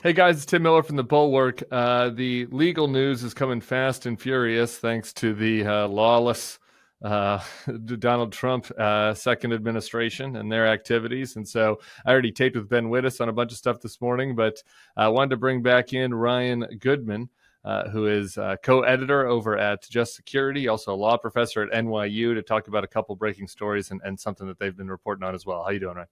Hey guys, it's Tim Miller from the Bulwark. The legal news is coming fast and furious thanks to the lawless uh, Donald Trump second administration and their activities. And so I already taped with Ben Wittes on a bunch of stuff this morning, but I wanted to bring back in Ryan Goodman, who is co-editor over at Just Security, also a law professor at NYU, to talk about a couple breaking stories and something that they've been reporting on as well. How you doing, Ryan?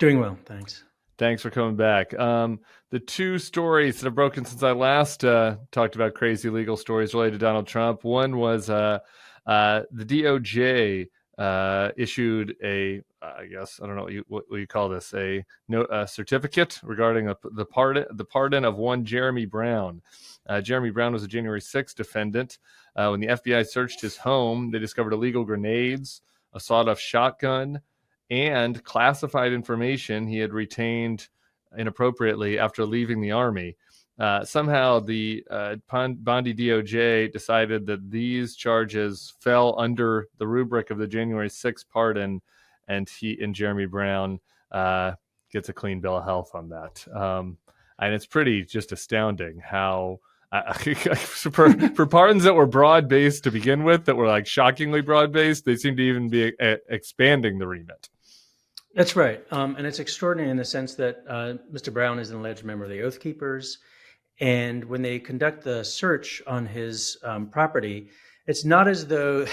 Doing well, thanks. Thanks for coming back. The two stories that have broken since I last talked about crazy legal stories related to Donald Trump. One was the DOJ issued I guess I don't know what you call this, a certificate regarding the pardon of one Jeremy Brown. Jeremy Brown was a January 6th defendant. When the FBI searched his home, they discovered illegal grenades, a sawed-off shotgun, and classified information he had retained inappropriately after leaving the Army. Somehow the Bondi DOJ decided that these charges fell under the rubric of the January 6th pardon, and Jeremy Brown gets a clean bill of health on that. And it's pretty just astounding how for pardons that were broad based to begin with, that were like shockingly broad based, they seem to even be expanding the remit. That's right. And it's extraordinary in the sense that Mr. Brown is an alleged member of the Oath Keepers. And when they conduct the search on his property, it's not as though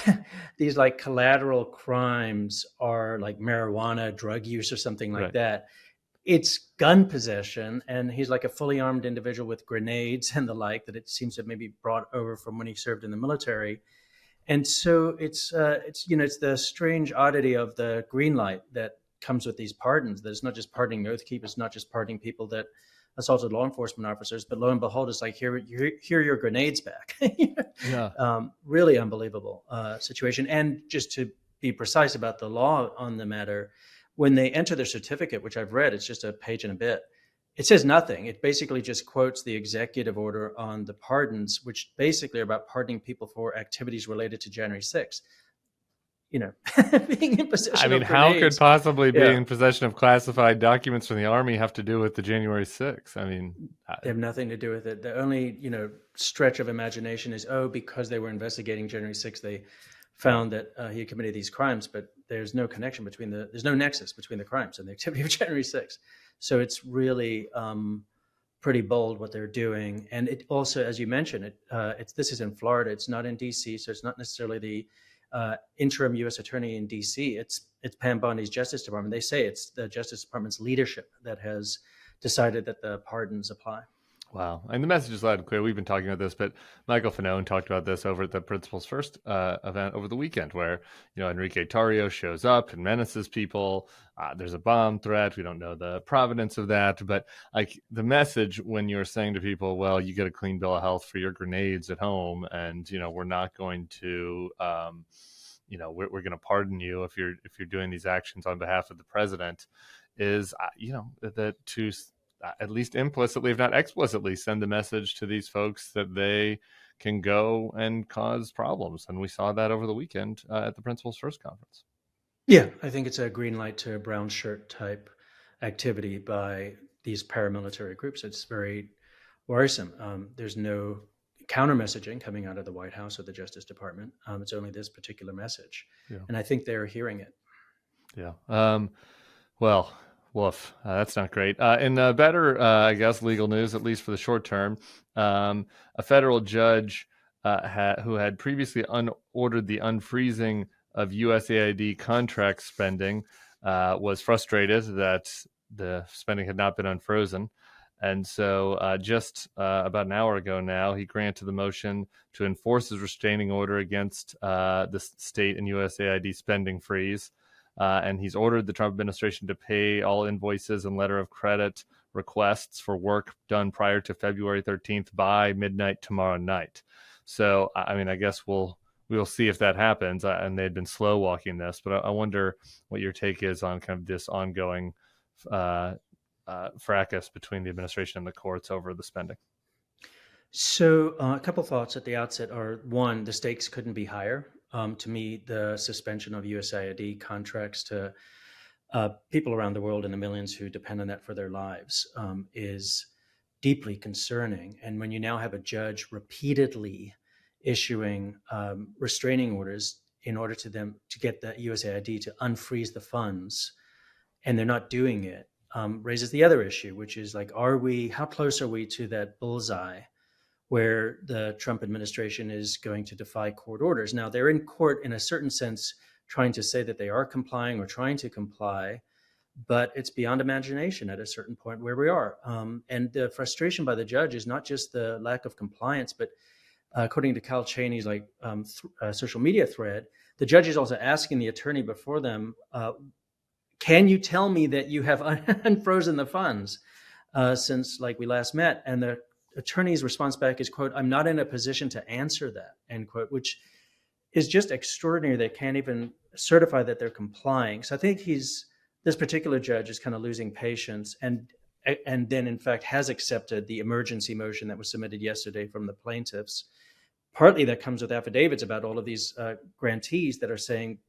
these like collateral crimes are like marijuana, drug use, or something like Right. that. It's gun possession. And he's like a fully armed individual with grenades and the like that it seems to have maybe brought over from when he served in the military. And so it's the strange oddity of the green light that comes with these pardons. That it's not just pardoning oath keepers, it's not just pardoning people that assaulted law enforcement officers, but lo and behold, it's like here are your grenades back. Yeah. Really unbelievable situation. And just to be precise about the law on the matter, when they enter their certificate, which I've read, it's just a page and a bit. It says nothing. It basically just quotes the executive order on the pardons, which basically are about pardoning people for activities related to January 6th. Being in I possession mean, of how could grenades. possibly being Yeah, in possession of classified documents from the Army have to do with the January 6th? I mean, they have nothing to do with it. The only, stretch of imagination is, because they were investigating January 6th, they yeah. found that he had committed these crimes, but there's no connection there's no nexus between the crimes and the activity of January 6th. So it's really pretty bold what they're doing. And it also, as you mentioned, this is in Florida. It's not in DC, so it's not necessarily the interim U.S. attorney in D.C. It's Pam Bondi's Justice Department. They say it's the Justice Department's leadership that has decided that the pardons apply. Wow. And the message is loud and clear. We've been talking about this, but Michael Fanone talked about this over at the Principal's First event over the weekend, where, Enrique Tarrio shows up and menaces people. There's a bomb threat. We don't know the provenance of that. But like the message when you're saying to people, well, you get a clean bill of health for your grenades at home, and, we're not going to, we're going to pardon you if you're doing these actions on behalf of the president, is, that to at least implicitly, if not explicitly, send the message to these folks that they can go and cause problems. And we saw that over the weekend at the Principal's First Conference. Yeah, I think it's a green light to brown shirt type activity by these paramilitary groups. It's very worrisome. There's no counter messaging coming out of the White House or the Justice Department. It's only this particular message. Yeah. And I think they're hearing it. Yeah. Well, woof. That's not great. In better, I guess, legal news, at least for the short term, a federal judge who had previously ordered the unfreezing of USAID contract spending was frustrated that the spending had not been unfrozen. And so just about an hour ago now, he granted the motion to enforce his restraining order against the state and USAID spending freeze. And he's ordered the Trump administration to pay all invoices and letter of credit requests for work done prior to February 13th by midnight tomorrow night. So, I mean, I guess we'll see if that happens. And they'd been slow walking this, but I wonder what your take is on kind of this ongoing fracas between the administration and the courts over the spending. So, a couple thoughts at the outset are: one, the stakes couldn't be higher. To me, the suspension of USAID contracts to people around the world in the millions who depend on that for their lives is deeply concerning. And when you now have a judge repeatedly issuing restraining orders in order to get the USAID to unfreeze the funds, and they're not doing it, raises the other issue, which is like, how close are we to that bullseye where the Trump administration is going to defy court orders? Now, they're in court in a certain sense, trying to say that they are complying or trying to comply, but it's beyond imagination at a certain point where we are. And the frustration by the judge is not just the lack of compliance, but according to Kyle Cheney's social media thread, the judge is also asking the attorney before them, can you tell me that you have unfrozen the funds since we last met? And the attorney's response back is, quote, "I'm not in a position to answer that," end quote, which is just extraordinary. They can't even certify that they're complying. So I think this particular judge is kind of losing patience, and then in fact has accepted the emergency motion that was submitted yesterday from the plaintiffs. Partly that comes with affidavits about all of these grantees that are saying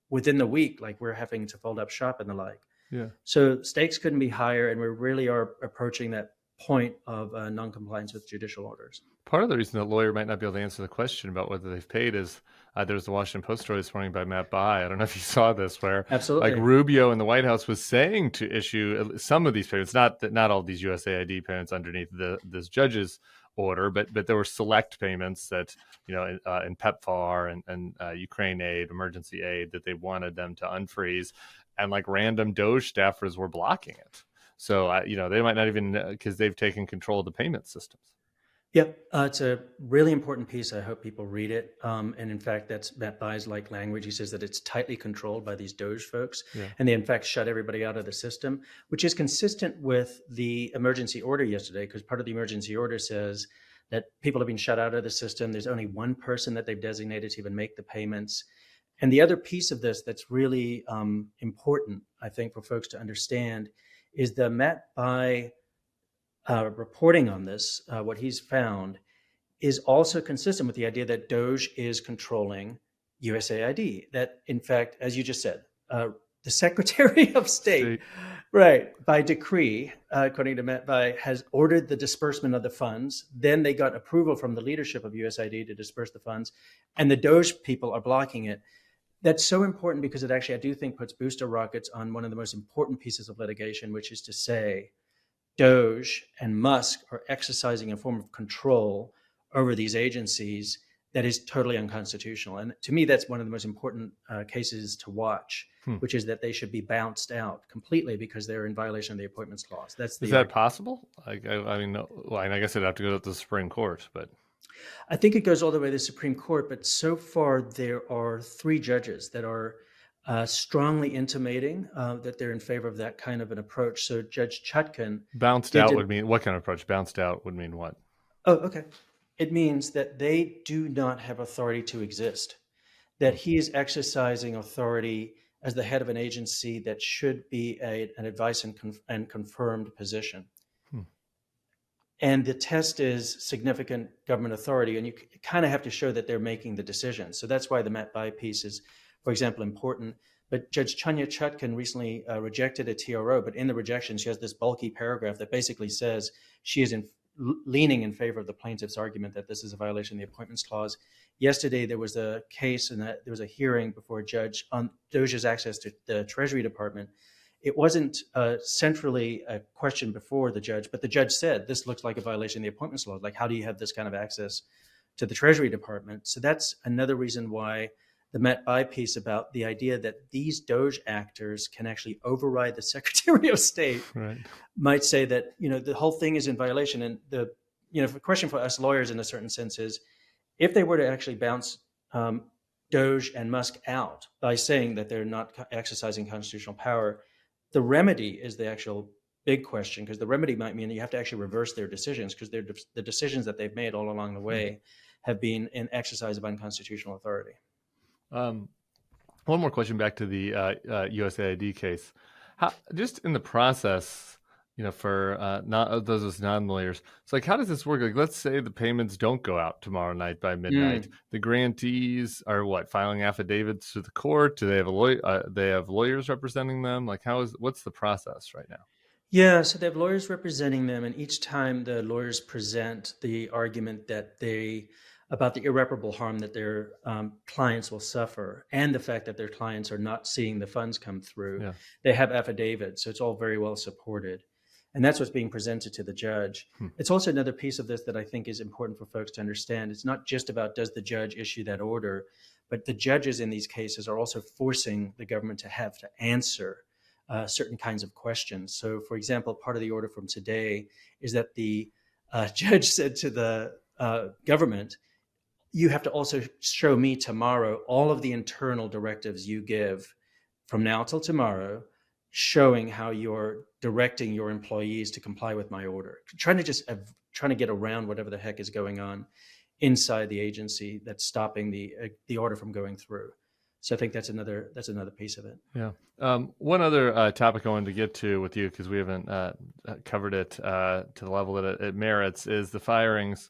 within the week, we're having to fold up shop and the like. Yeah. So stakes couldn't be higher, and we really are approaching that point of non-compliance with judicial orders. Part of the reason the lawyer might not be able to answer the question about whether they've paid is there was the Washington Post story this morning by Matt Bai. I don't know if you saw this, where Absolutely. Rubio in the White House was saying to issue some of these payments, not all these USAID payments underneath this judge's order, but there were select payments that in PEPFAR and Ukraine aid, emergency aid, that they wanted them to unfreeze, and random DOGE staffers were blocking it. So they might not even, because they've taken control of the payment systems. Yeah, it's a really important piece. I hope people read it. And in fact, that's Matt Bai's language. He says that it's tightly controlled by these DOGE folks. Yeah. And they, in fact, shut everybody out of the system, which is consistent with the emergency order yesterday, because part of the emergency order says that people have been shut out of the system. There's only one person that they've designated to even make the payments. And the other piece of this that's really important, I think, for folks to understand is the Matt Bai reporting on this, what he's found, is also consistent with the idea that DOGE is controlling USAID. That, in fact, as you just said, the Secretary of State, right, by decree, according to Matt Bai, has ordered the disbursement of the funds. Then they got approval from the leadership of USAID to disperse the funds, and the DOGE people are blocking it. That's so important because it actually, I do think, puts booster rockets on one of the most important pieces of litigation, which is to say DOGE and Musk are exercising a form of control over these agencies that is totally unconstitutional. And to me, that's one of the most important cases to watch, which is that they should be bounced out completely because they're in violation of the Appointments Clause. Is that possible? I mean, I guess it'd have to go to the Supreme Court, but I think it goes all the way to the Supreme Court. But so far, there are 3 judges that are strongly intimating that they're in favor of that kind of an approach. So Judge Chutkan bounced out would mean what kind of approach? Bounced out would mean what? Oh, okay. It means that they do not have authority to exist, that he is exercising authority as the head of an agency that should be an advice and confirmed position. And the test is significant government authority, and you kind of have to show that they're making the decisions. So that's why the Matt Bai piece is, for example, important. But Judge Chanya Chutkan recently rejected a TRO, but in the rejection, she has this bulky paragraph that basically says she is leaning in favor of the plaintiff's argument that this is a violation of the Appointments Clause. Yesterday, there was a case and there was a hearing before a judge on DOGE's access to the Treasury Department. It wasn't centrally a question before the judge, but the judge said, this looks like a violation of the Appointments Clause. How do you have this kind of access to the Treasury Department? So that's another reason why the Matt Bai piece about the idea that these DOGE actors can actually override the Secretary of State might say that, the whole thing is in violation. And the question for us lawyers in a certain sense is, if they were to actually bounce DOGE and Musk out by saying that they're not exercising constitutional power, the remedy is the actual big question, because the remedy might mean that you have to actually reverse their decisions, because the decisions that they've made all along the way have been in exercise of unconstitutional authority. One more question back to the USAID case. Just in the process, for not those of us non-lawyers, it's how does this work? Let's say the payments don't go out tomorrow night by midnight. The grantees are filing affidavits to the court? Do they have they have lawyers representing them? What's the process right now? Yeah, so they have lawyers representing them, and each time the lawyers present the argument that about the irreparable harm that their clients will suffer, and the fact that their clients are not seeing the funds come through, Yeah. they have affidavits, so it's all very well supported, and that's what's being presented to the judge. Hmm. It's also another piece of this that I think is important for folks to understand. It's not just about does the judge issue that order, but the judges in these cases are also forcing the government to have to answer certain kinds of questions. So, for example, part of the order from today is that the judge said to the government, you have to also show me tomorrow all of the internal directives you give from now till tomorrow, showing how you're directing your employees to comply with my order. Trying to get around whatever the heck is going on inside the agency that's stopping the order from going through. So I think that's another piece of it. Yeah. One other topic I wanted to get to with you, because we haven't covered it to the level that it merits, is the firings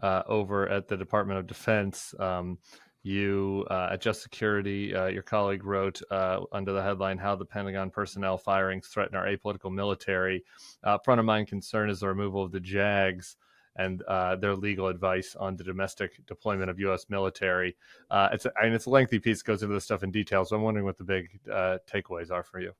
over at the Department of Defense. You at Just Security, your colleague wrote under the headline, "How the Pentagon Personnel Firings Threaten Our Apolitical Military." Front of mind concern is the removal of the JAGs and their legal advice on the domestic deployment of U.S. military. It's a lengthy piece, goes into this stuff in detail, so I'm wondering what the big takeaways are for you.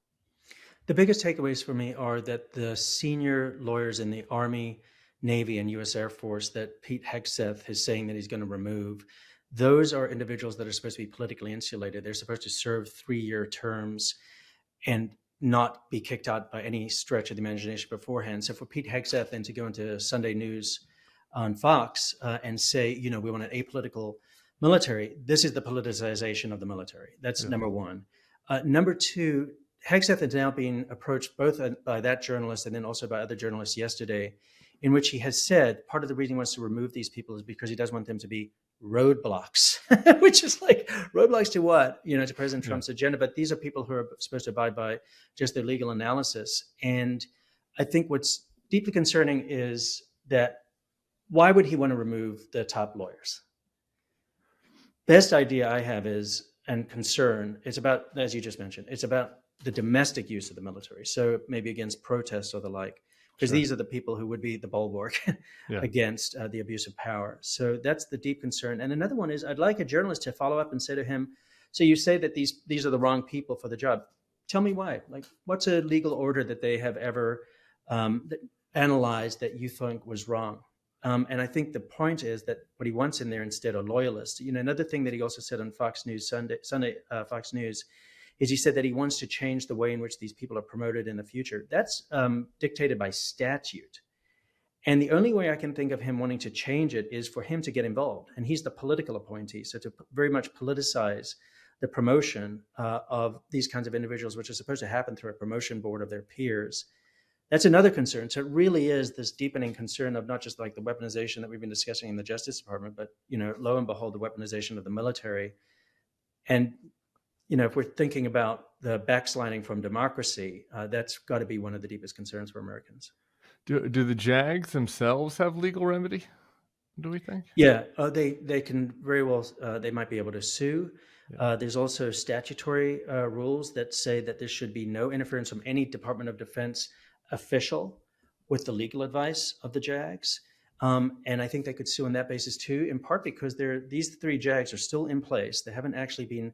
The biggest takeaways for me are that the senior lawyers in the Army, Navy, and U.S. Air Force that Pete Hegseth is saying that he's going to remove, those are individuals that are supposed to be politically insulated. They're supposed to serve 3-year terms and not be kicked out by any stretch of the imagination beforehand. So for Pete Hegseth then to go into Sunday News on Fox and say, we want an apolitical military, this is the politicization of the military. That's number one. Number two, Hegseth is now being approached both by that journalist and then also by other journalists yesterday, in which he has said part of the reason he wants to remove these people is because he doesn't want them to be roadblocks, which is like, roadblocks to what? To President Trump's agenda. But these are people who are supposed to abide by just their legal analysis. And I think what's deeply concerning is that why would he want to remove the top lawyers? Best idea I have is, and concern, it's about, as you just mentioned, it's about the domestic use of the military. So maybe against protests or the like, because these are the people who would be the bulwark against the abuse of power. So that's the deep concern. And another one is, I'd like a journalist to follow up and say to him, so you say that these are the wrong people for the job. Tell me why. Like, what's a legal order that they have ever analyzed that you think was wrong? And I think the point is that what he wants in there instead are loyalists. Another thing that he also said on Fox News Fox News, is he said that he wants to change the way in which these people are promoted in the future. That's dictated by statute. And the only way I can think of him wanting to change it is for him to get involved. And he's the political appointee. So to very much politicize the promotion of these kinds of individuals, which is supposed to happen through a promotion board of their peers, that's another concern. So it really is this deepening concern of not just like the weaponization that we've been discussing in the Justice Department, but, lo and behold, the weaponization of the military. And if we're thinking about the backsliding from democracy, that's got to be one of the deepest concerns for Americans. Do the JAGs themselves have legal remedy, do we think? Yeah, they can very well, they might be able to sue. There's also statutory rules that say that there should be no interference from any Department of Defense official with the legal advice of the JAGs. And I think they could sue on that basis too, in part because these 3 JAGs are still in place. They haven't actually been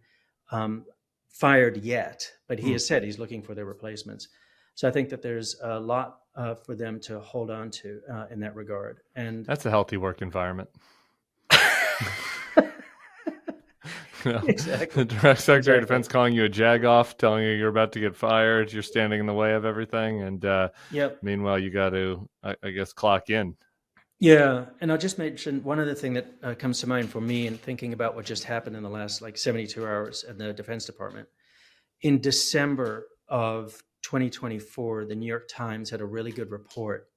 fired yet, but he has said he's looking for their replacements. So I think that there's a lot for them to hold on to in that regard. And that's a healthy work environment. Exactly. The direct Secretary of Defense calling you a jag-off, telling you you're about to get fired, you're standing in the way of everything, and meanwhile you got to, I guess, clock in. Yeah, and I'll just mention one other thing that comes to mind for me in thinking about what just happened in the last 72 hours at the Defense Department. In December of 2024, the New York Times had a really good report.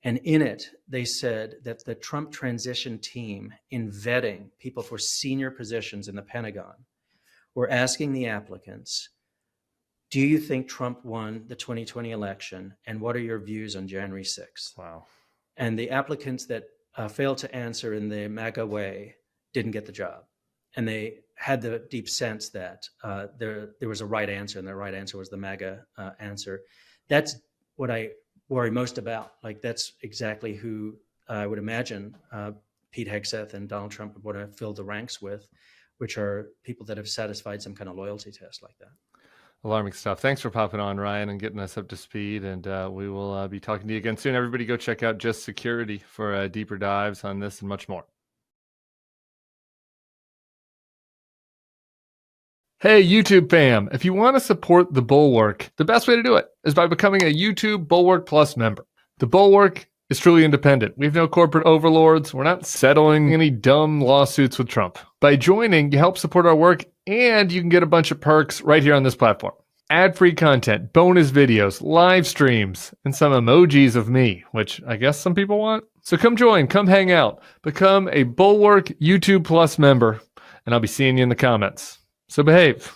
And in it, they said that the Trump transition team, in vetting people for senior positions in the Pentagon, were asking the applicants, do you think Trump won the 2020 election? And what are your views on January 6th? Wow. And the applicants that failed to answer in the MAGA way didn't get the job. And they had the deep sense that there was a right answer, and the right answer was the MAGA answer. That's what I worry most about. Like that's exactly who I would imagine Pete Hegseth and Donald Trump would want to fill the ranks with, which are people that have satisfied some kind of loyalty test like that. Alarming stuff. Thanks for popping on, Ryan, and getting us up to speed. And we will be talking to you again soon. Everybody go check out Just Security for deeper dives on this and much more. Hey, YouTube fam, if you want to support the Bulwark, the best way to do it is by becoming a YouTube Bulwark Plus member. The Bulwark is truly independent. We have no corporate overlords. We're not settling any dumb lawsuits with Trump. By joining, you help support our work, and you can get a bunch of perks right here on this platform. Ad-free content, bonus videos, live streams, and some emojis of me, which I guess some people want. So come join, come hang out, become a Bulwark YouTube Plus member, and I'll be seeing you in the comments. So behave.